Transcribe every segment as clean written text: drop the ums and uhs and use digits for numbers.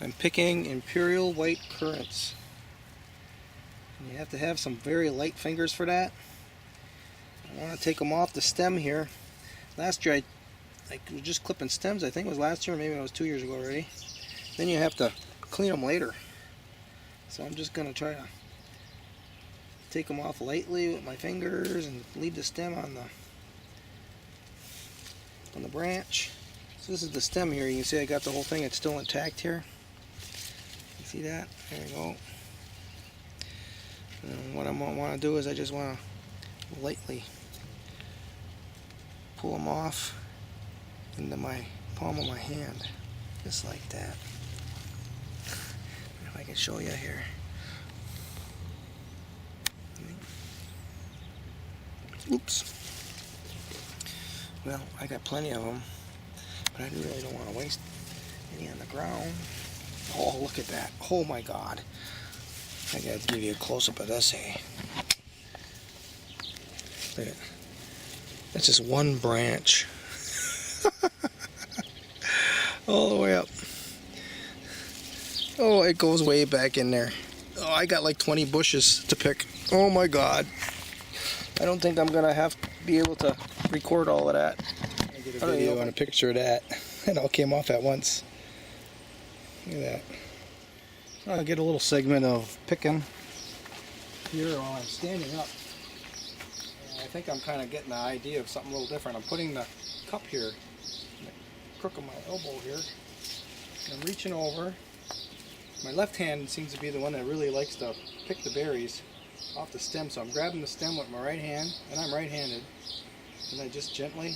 I'm picking imperial white currants. You have to have some very light fingers for that. I want to take them off the stem here. Last year I was just clipping stems. I think it was last year, or maybe it was 2 years ago already. Then you have to clean them later. So I'm just going to try to take them off lightly with my fingers and leave the stem on the branch. So this is the stem here. You can see I got the whole thing. It's still intact here. You see that? There you go. And what I want to do is I just want to lightly pull them off into my palm of my hand, just like that. If I can show you here. Oops. Well, I got plenty of them, but I really don't want to waste any on the ground. Oh, look at that. Oh my God. I got to give you a close-up of this, hey. Look at it. That's just one branch. All the way up. Oh, it goes way back in there. Oh, I got like 20 bushes to pick. Oh my God. I don't think I'm gonna have to be able to record all of that. I get a video and a picture of that. It all came off at once. Look at that. I'll get a little segment of picking here while I'm standing up. And I think I'm kind of getting the idea of something a little different. I'm putting the cup here, in the crook of my elbow here, and I'm reaching over. My left hand seems to be the one that really likes to pick the berries off the stem, so I'm grabbing the stem with my right hand, and I'm right-handed, and I just gently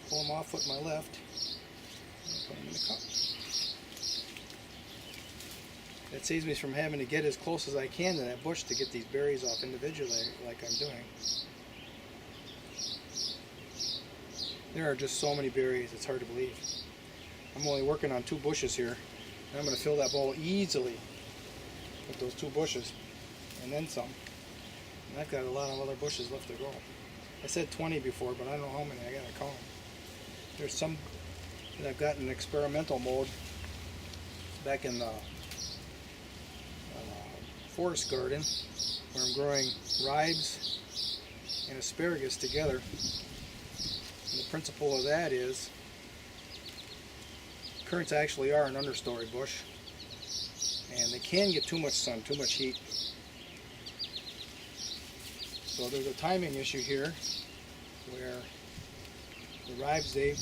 pull them off with my left and put them in the cup. It saves me from having to get as close as I can to that bush to get these berries off individually like I'm doing. There are just so many berries, it's hard to believe. I'm only working on 2 bushes here, and I'm going to fill that bowl easily with those 2 bushes, and then some. And I've got a lot of other bushes left to go. I said 20 before, but I don't know how many, I got to count them. There's some that I've got in experimental mode back in the forest garden, where I'm growing ribes and asparagus together. And the principle of that is currants actually are an understory bush, and they can get too much sun, too much heat. So there's a timing issue here where the ribes, they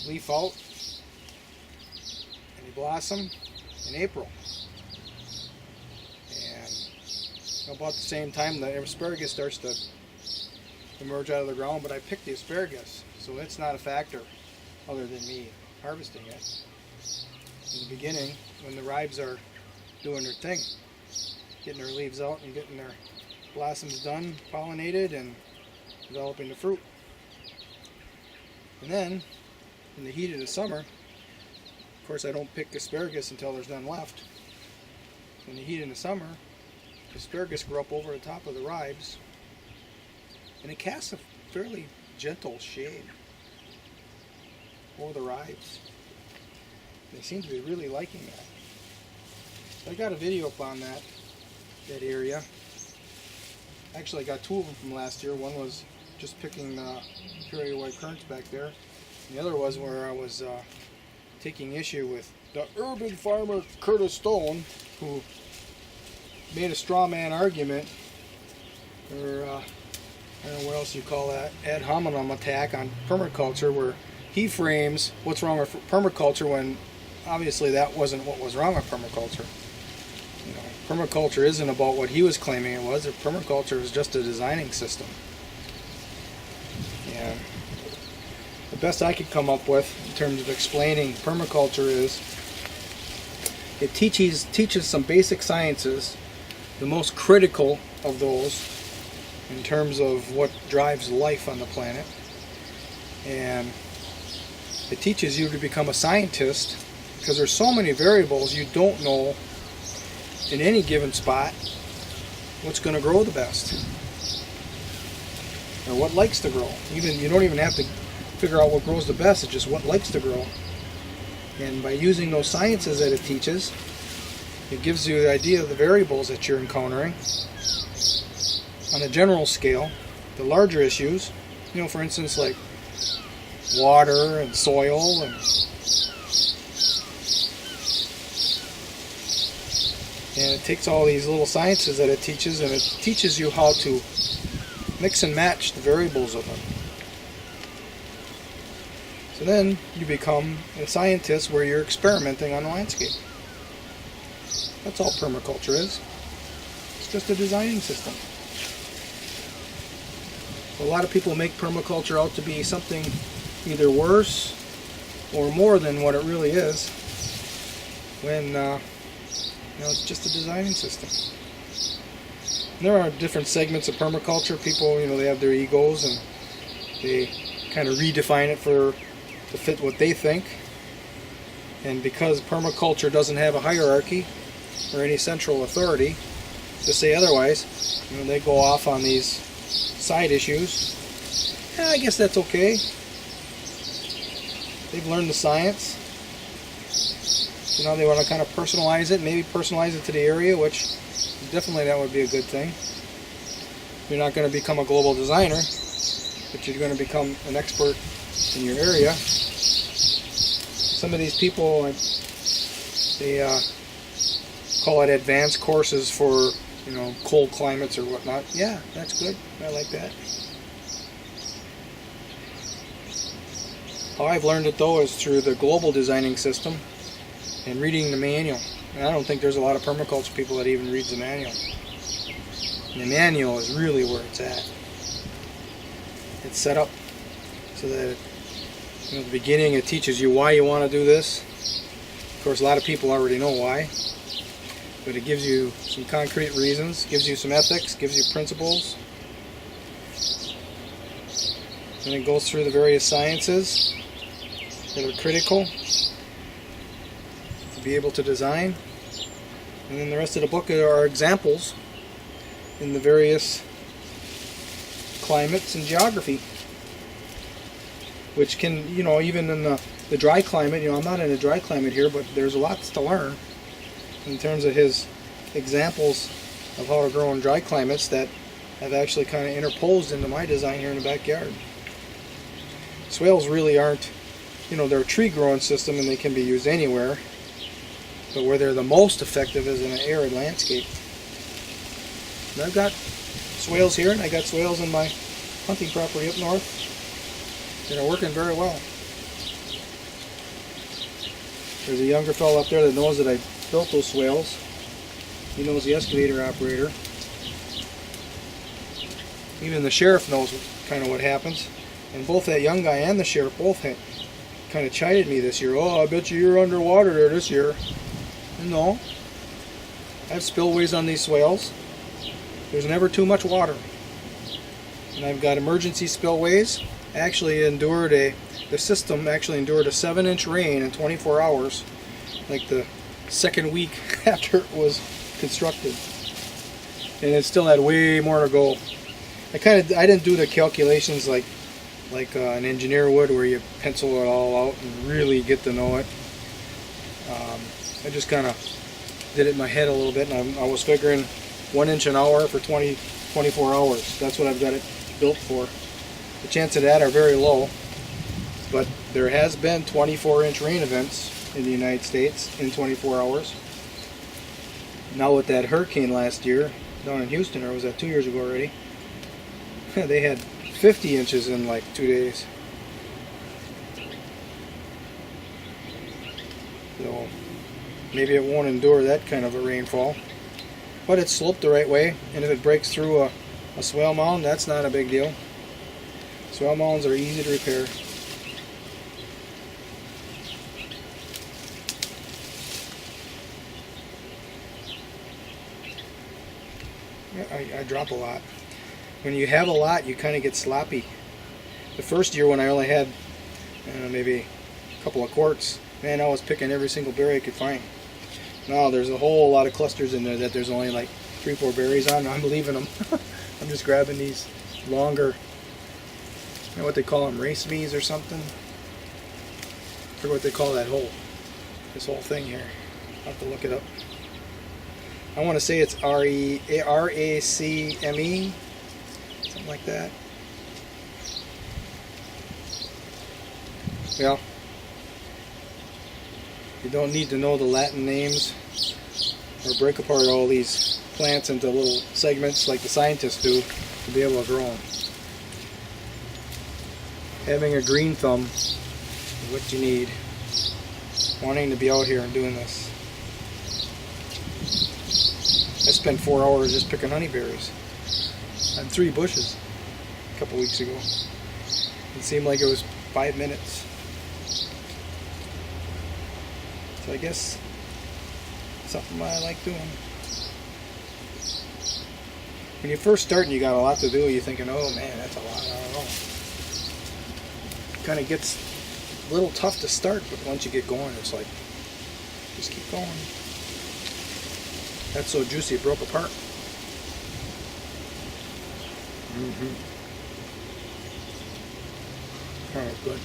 leaf out and they blossom in April. About the same time the asparagus starts to emerge out of the ground, but I picked the asparagus, so it's not a factor other than me harvesting it. In the beginning, when the ribes are doing their thing, getting their leaves out and getting their blossoms done, pollinated, and developing the fruit. And then, in the heat of the summer, of course I don't pick asparagus until there's none left. In the heat of the summer, asparagus grow up over the top of the ribes, and it casts a fairly gentle shade over the ribes. They seem to be really liking that. So I got a video up on that area. Actually, I got 2 of them from last year. One was just picking imperial white currants back there, and the other was where I was taking issue with the urban farmer Curtis Stone, who made a straw man argument, or I don't know what else you call that, ad hominem attack on permaculture, where he frames what's wrong with permaculture when obviously that wasn't what was wrong with permaculture. You know, permaculture isn't about what he was claiming it was. Permaculture is just a designing system. And the best I could come up with in terms of explaining permaculture is it teaches some basic sciences, the most critical of those in terms of what drives life on the planet, and it teaches you to become a scientist, because there's so many variables you don't know in any given spot what's going to grow the best or what likes to grow. You don't even have to figure out what grows the best. It's just what likes to grow. And by using those sciences that it teaches, it gives you the idea of the variables that you're encountering on a general scale. The larger issues, you know, for instance, like water and soil and it takes all these little sciences that it teaches, and it teaches you how to mix and match the variables of them. So then you become a scientist where you're experimenting on the landscape. That's all permaculture is. It's just a designing system. A lot of people make permaculture out to be something either worse or more than what it really is, when it's just a designing system. And there are different segments of permaculture. People, they have their egos and they kind of redefine it to fit what they think. And because permaculture doesn't have a hierarchy or any central authority to say otherwise, they go off on these side issues. Yeah, I guess that's okay. They've learned the science. So now they want to kind of personalize it, maybe personalize it to the area, which definitely that would be a good thing. You're not going to become a global designer, but you're going to become an expert in your area. Some of these people, they call it advanced courses for, cold climates or whatnot. Yeah, that's good. I like that. How I've learned it, though, is through the global designing system and reading the manual. And I don't think there's a lot of permaculture people that even reads the manual. And the manual is really where it's at. It's set up so that at the beginning it teaches you why you want to do this. Of course, a lot of people already know why. But it gives you some concrete reasons, gives you some ethics, gives you principles. And it goes through the various sciences that are critical to be able to design. And then the rest of the book are examples in the various climates and geography, which can, even in the dry climate, I'm not in a dry climate here, but there's lots to learn in terms of his examples of how to grow in dry climates that have actually kind of interposed into my design here in the backyard. Swales really aren't, they're a tree growing system and they can be used anywhere, but where they're the most effective is in an arid landscape. And I've got swales here, and I got swales in my hunting property up north that are working very well. There's a younger fellow up there that knows that I built those swales. He knows the excavator operator. Even the sheriff knows kind of what happens. And both that young guy and the sheriff both had kind of chided me this year. Oh, I bet you're underwater there this year. No. I have spillways on these swales. There's never too much water. And I've got emergency spillways. The system actually endured a 7-inch rain in 24 hours, like the second week after it was constructed. And it still had way more to go. I didn't do the calculations like an engineer would, where you pencil it all out and really get to know it. I just kind of did it in my head a little bit, and I was figuring 1 inch an hour for 24 hours. That's what I've got it built for. The chances of that are very low, but there has been 24-inch rain events in the United States in 24 hours. Now with that hurricane last year down in Houston, or was that 2 years ago already? They had 50 inches in like 2 days. So maybe it won't endure that kind of a rainfall, but it's sloped the right way, and if it breaks through a swale mound, that's not a big deal. Swale mounds are easy to repair. I drop a lot. When you have a lot, you kind of get sloppy. The first year when I only had maybe a couple of quarts, man, I was picking every single berry I could find. Now there's a whole lot of clusters in there that there's only like 3-4 berries on. I'm leaving them. I'm just grabbing these longer You know what they call them, race bees or something? I forget what they call that this whole thing here. I'll have to look it up. I want to say it's racme, something like that. Well, you don't need to know the Latin names or break apart all these plants into little segments like the scientists do to be able to grow them. Having a green thumb is what you need. Wanting to be out here and doing this. I spent 4 hours just picking honeyberries on 3 bushes a couple weeks ago. It seemed like it was 5 minutes. So I guess something I like doing. When you first start and you got a lot to do, you're thinking, oh man, that's a lot, I don't know. It kind of gets a little tough to start, but once you get going, it's like, just keep going. That's so juicy, it broke apart. Oh, good.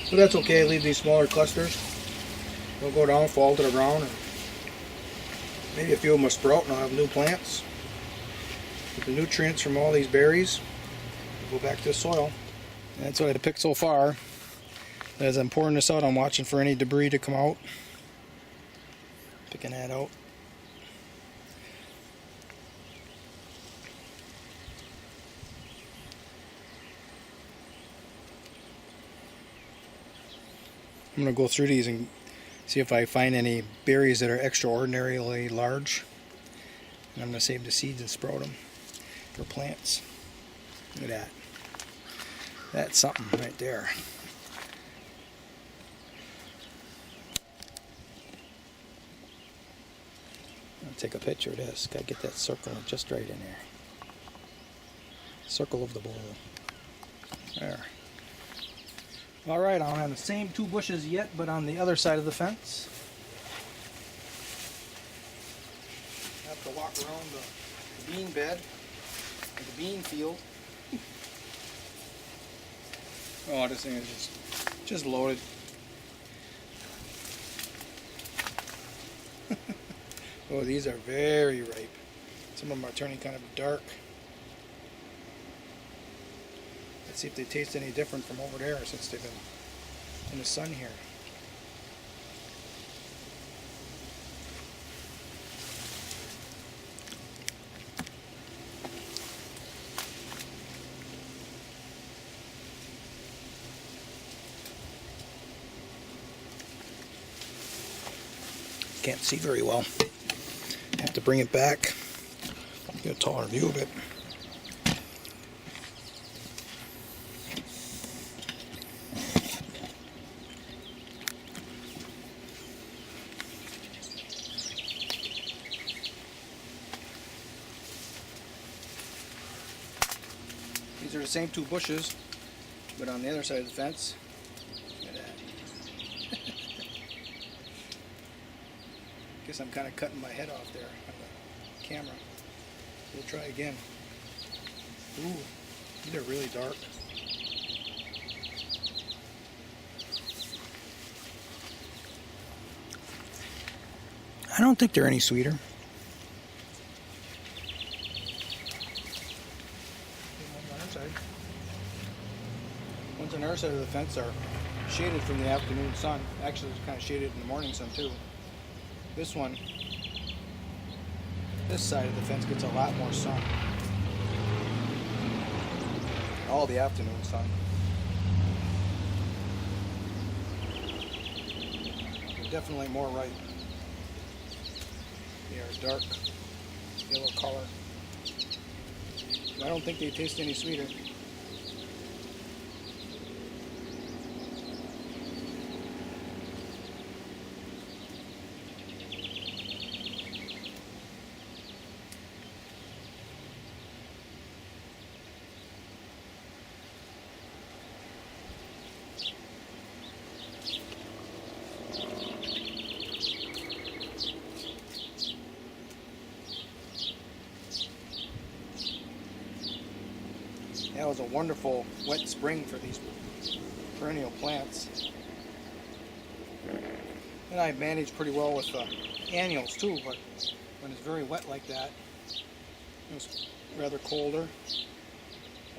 But that's okay, leave these smaller clusters. They'll go down, fall to the ground, and maybe a few of them will sprout and I'll have new plants. With the nutrients from all these berries, go back to the soil. That's what I had to pick so far. As I'm pouring this out, I'm watching for any debris to come out. Picking that out. I'm going to go through these and see if I find any berries that are extraordinarily large. And I'm going to save the seeds and sprout them for plants. Look at that. That's something right there. I'll take a picture of this. Gotta get that circle just right in there. Circle of the bowl. There. Alright, I don't have the same 2 bushes yet, but on the other side of the fence. I have to walk around the bean bed, the bean field. Oh, this thing is just loaded. Oh, these are very ripe. Some of them are turning kind of dark. Let's see if they taste any different from over there since they've been in the sun here. Can't see very well. Have to bring it back. Get a taller view of it. These are the same 2 bushes, but on the other side of the fence. Look at that. Guess I'm kind of cutting my head off there on the camera. We'll try again. Ooh, these are really dark. I don't think they're any sweeter. Ones on our side of the fence are shaded from the afternoon sun. Actually, it's kind of shaded in the morning sun too. This one, this side of the fence gets a lot more sun. All the afternoon sun. They're definitely more ripe. They are dark yellow color. I don't think they taste any sweeter. was a wonderful wet spring for these perennial plants. And I managed pretty well with annuals too, but when it's very wet like that, it was rather colder.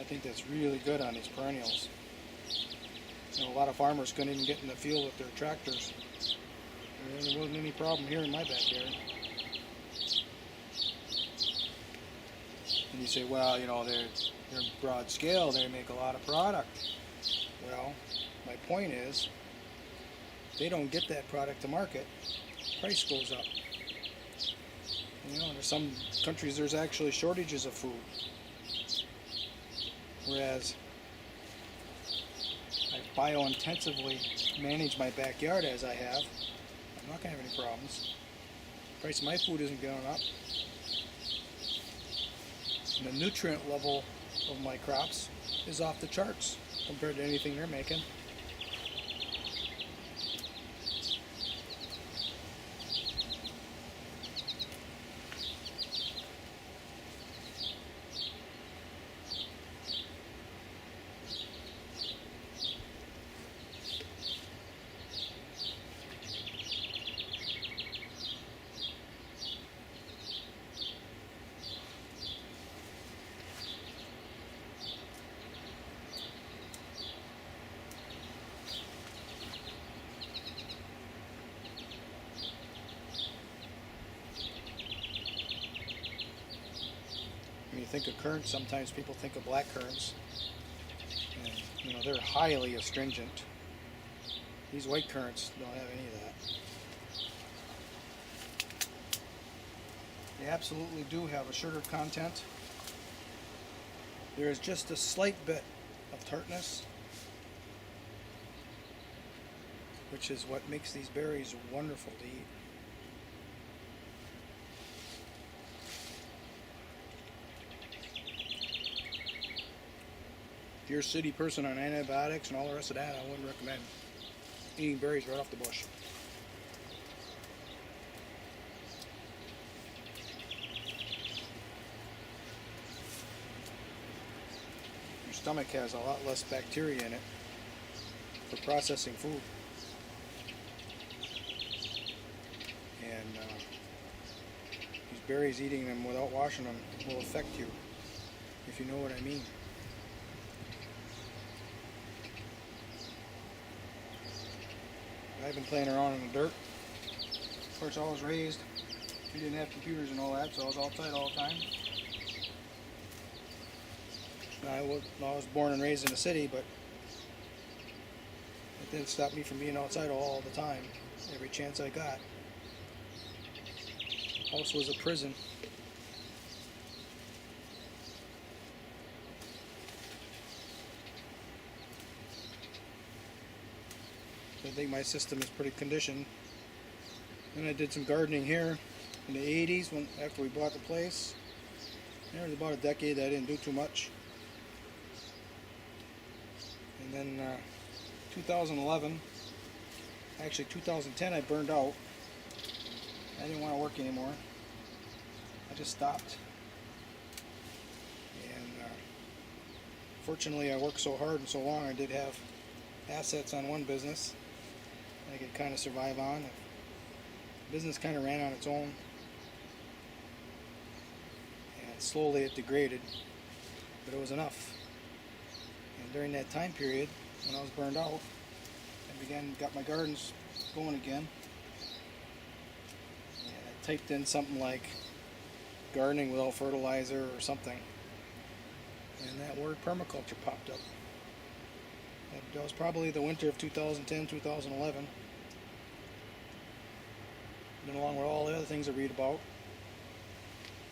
I think that's really good on these perennials. You know, a lot of farmers couldn't even get in the field with their tractors. There wasn't any problem here in my backyard. And you say, well, you know, they're broad scale, they make a lot of product. Well, my point is, they don't get that product to market, price goes up. You know, in some countries there's actually shortages of food. Whereas I bio-intensively manage my backyard as I have, I'm not going to have any problems. The price of my food isn't going up. And the nutrient level of my crops is off the charts compared to anything they're making. When you think of currants, sometimes people think of black currants. And, you know, they're highly astringent. These white currants don't have any of that. They absolutely do have a sugar content. There is just a slight bit of tartness, which is what makes these berries wonderful to eat. If you're a city person on antibiotics and all the rest of that, I wouldn't recommend eating berries right off the bush. Your stomach has a lot less bacteria in it for processing food. And these berries, eating them without washing them will affect you, if you know what I mean. I've been playing around in the dirt. Of course, I was raised, we didn't have computers and all that, so I was outside all the time. I was born and raised in a city, but it didn't stop me from being outside all the time, every chance I got. House was a prison. I think my system is pretty conditioned. Then I did some gardening here in the 80s after we bought the place. There was about a decade that I didn't do too much. And then 2011, actually 2010, I burned out. I didn't want to work anymore. I just stopped. And fortunately I worked so hard and so long, I did have assets on one business I could kind of survive on. The business kind of ran on its own, and slowly it degraded, but it was enough. And during that time period, when I was burned out, I got my gardens going again. And I typed in something like gardening without fertilizer or something, and that word permaculture popped up. That was probably the winter of 2010, 2011. Been along with all the other things I read about.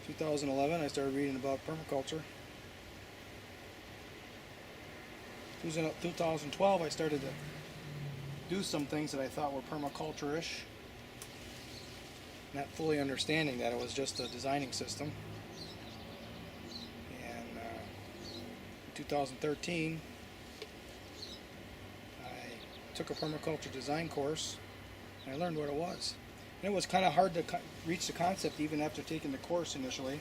2011, I started reading about permaculture. 2012, I started to do some things that I thought were permaculture-ish, not fully understanding that it was just a designing system. And in 2013, took a permaculture design course, and I learned what it was. And it was kind of hard to reach the concept even after taking the course initially.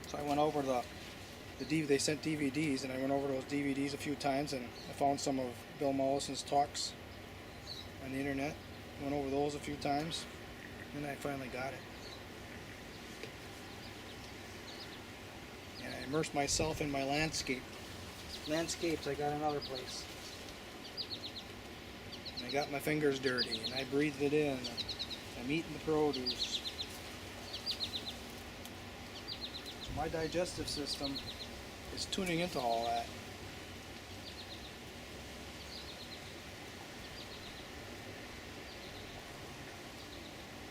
So I went over the they sent DVDs, and I went over those DVDs a few times, and I found some of Bill Mollison's talks on the internet. Went over those a few times, and I finally got it. And I immersed myself in my landscapes. I got another place. And I got my fingers dirty, and I breathed it in. And I'm eating the produce. So my digestive system is tuning into all that.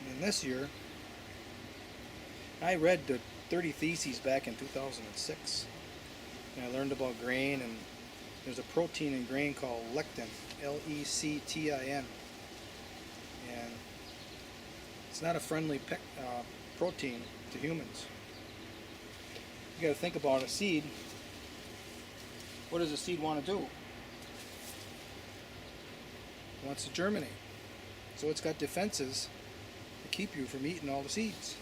And then this year, I read the 30 Theses back in 2006. And I learned about grain, and there's a protein in grain called lectin, L-E-C-T-I-N. And it's not a friendly protein to humans. You got to think about a seed. What does a seed want to do? It wants to germinate. So it's got defenses to keep you from eating all the seeds.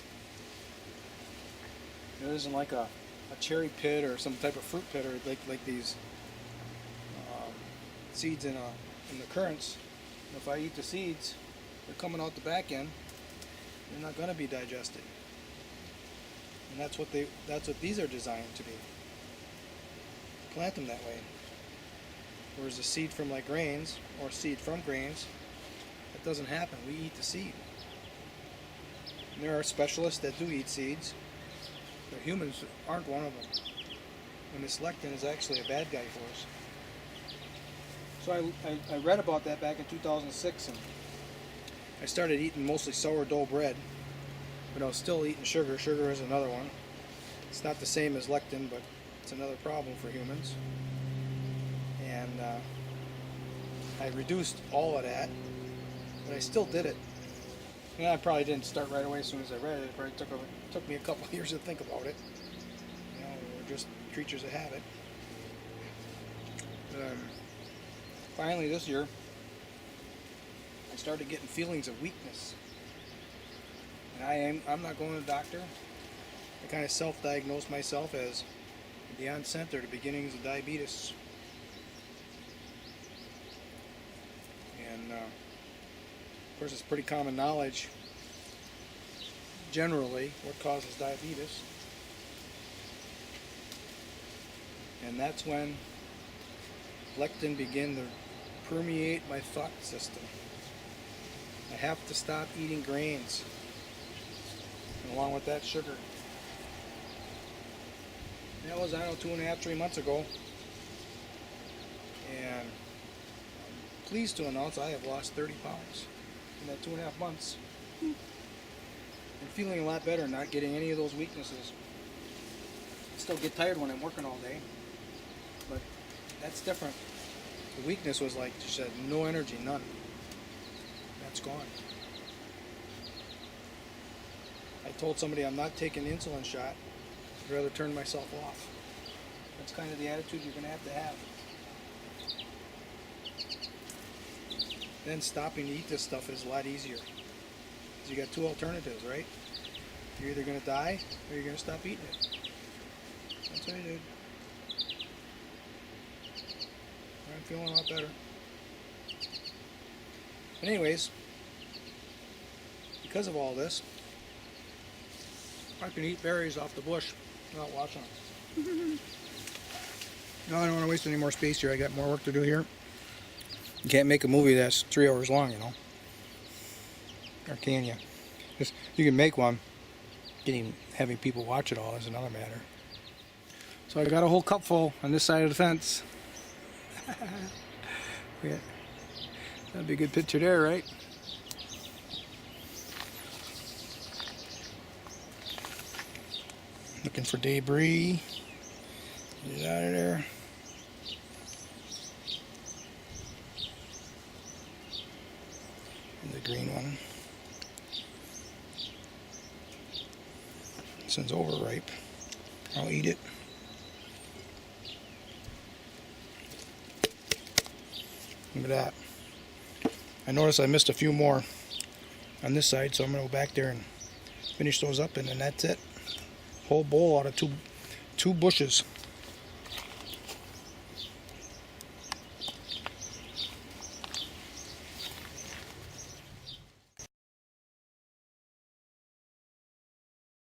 It isn't like a cherry pit or some type of fruit pit, or like these seeds in the currants. If I eat the seeds, they're coming out the back end. They're not going to be digested. And that's what these are designed to be. Plant them that way. Whereas a seed from like grains, or seed from grains, that doesn't happen. We eat the seed. And there are specialists that do eat seeds, but humans aren't one of them. And this lectin is actually a bad guy for us. So I read about that back in 2006, and I started eating mostly sourdough bread, but I was still eating sugar. Sugar is another one. It's not the same as lectin, but it's another problem for humans. And I reduced all of that, but I still did it. And I probably didn't start right away as soon as I read it. It probably took me a couple of years to think about it. You know, we're just creatures of habit. Finally this year, I started getting feelings of weakness. And I'm not going to the doctor. I kind of self-diagnosed myself as the onset or the beginnings of diabetes. And of course, it's pretty common knowledge generally what causes diabetes. And that's when lectin began to permeate my thought system. I have to stop eating grains, and along with that, sugar. That was, 2.5, 3 months ago. And I'm pleased to announce I have lost 30 pounds in that 2.5 months. I'm feeling a lot better, not getting any of those weaknesses. I still get tired when I'm working all day, but that's different. The weakness was like, just had no energy, none. That's gone. I told somebody I'm not taking an insulin shot. I'd rather turn myself off. That's kind of the attitude you're going to have. Then stopping to eat this stuff is a lot easier. Because you got two alternatives, right? You're either going to die or you're going to stop eating it. That's what I did. I'm feeling a lot better. But anyways, because of all this, I can eat berries off the bush without washing them. No, I don't want to waste any more space here. I got more work to do here. You can't make a movie that's 3 hours long, you know. Or can you? You can make one. Having people watch it all is another matter. So I got a whole cup full on this side of the fence. Yeah. That'd be a good picture there, right? Looking for debris. Get it out of there. And the green one. This one's overripe. I'll eat it. Look at that. I noticed I missed a few more on this side, so I'm going to go back there and finish those up, and then that's it. Whole bowl out of two bushes.